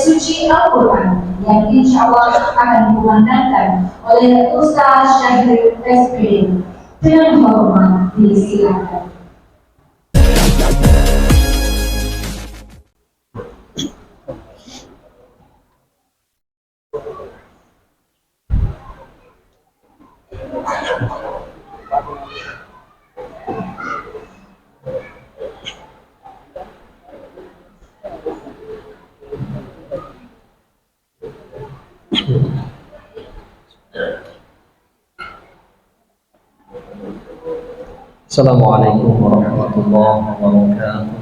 suci Al-Quran yang insya Allah akan dikumandangkan oleh Ustaz Syahrir SPD. Dengan hormat disilakan. Assalamualaikum warahmatullahi wabarakatuh.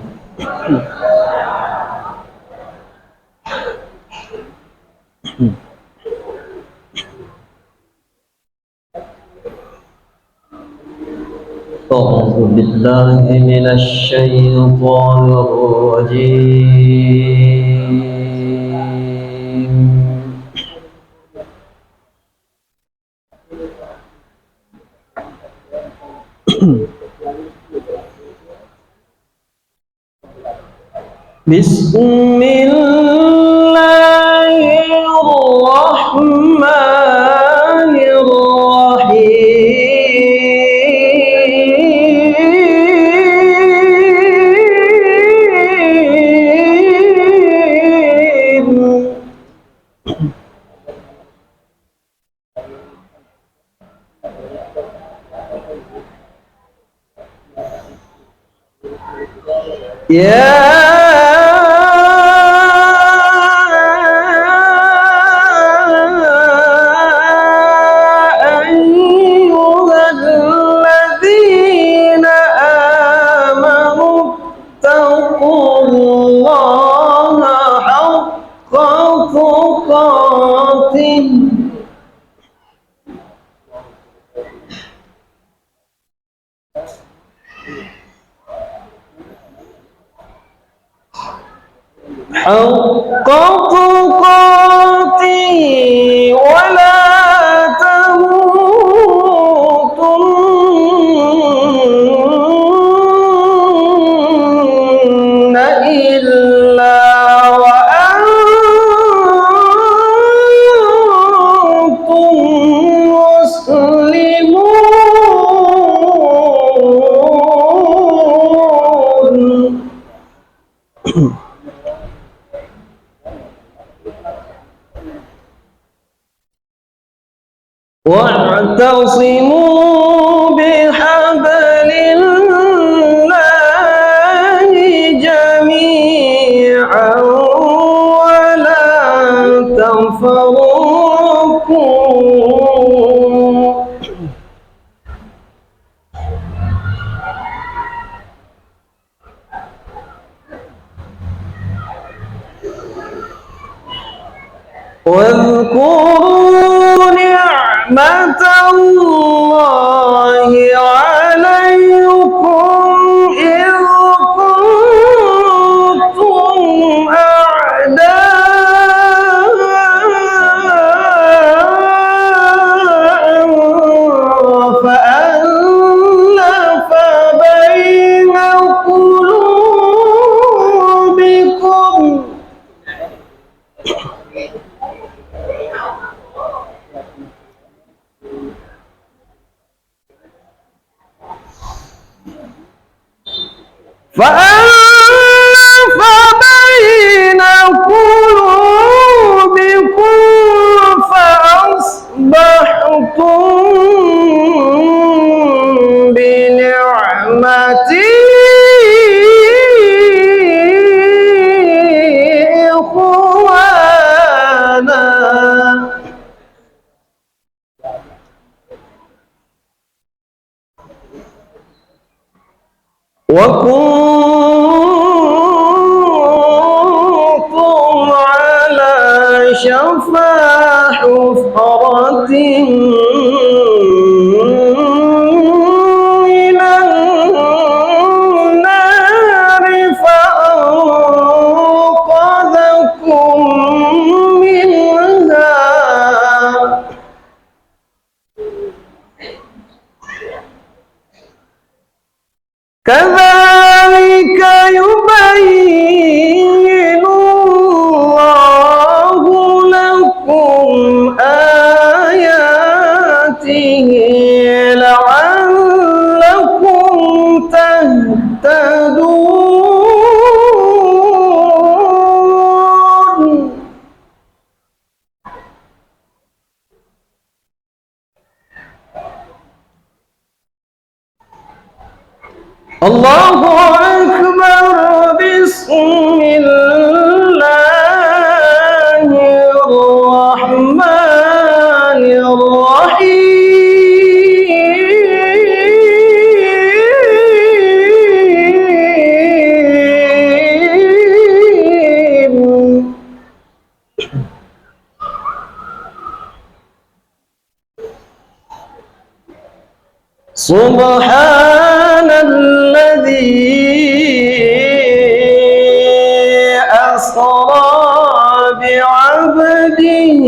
A'udzu billahi minasy syaithanir rajim. حق تقاته ولا تموتن إلا وأنتم مسلمون. واعتصموا بحبل الله جميعا ولا تفرقوا. واذكروا نعمة الله عليكم إذ كنتم أعداء فألف بين قلوبكم فأصبحتم بنعمتي إخوانا وكنتم على شفا حفرة من النار فأنقذكم منها. كذلك يبين الله الله أكبر. بسم الله الرحمن الرحيم. سبحان الذي أسرى بعبده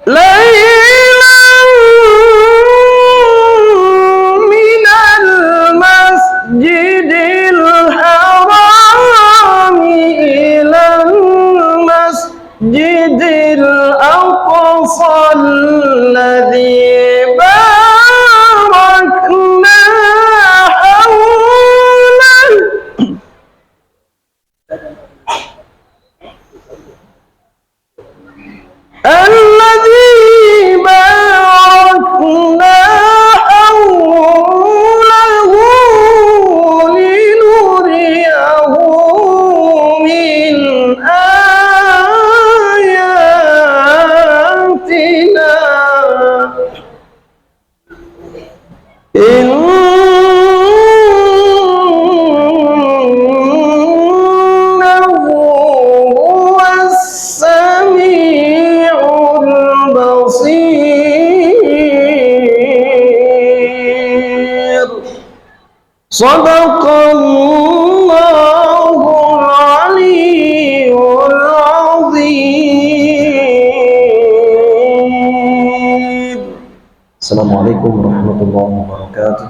ليلا من المسجد الحرام إلى المسجد الأقصى الذي باركنا حوله لنريه من آياتنا إنه هو السميع البصير. صدق الله العلي العظيم. السلام عليكم ورحمة الله وبركاته.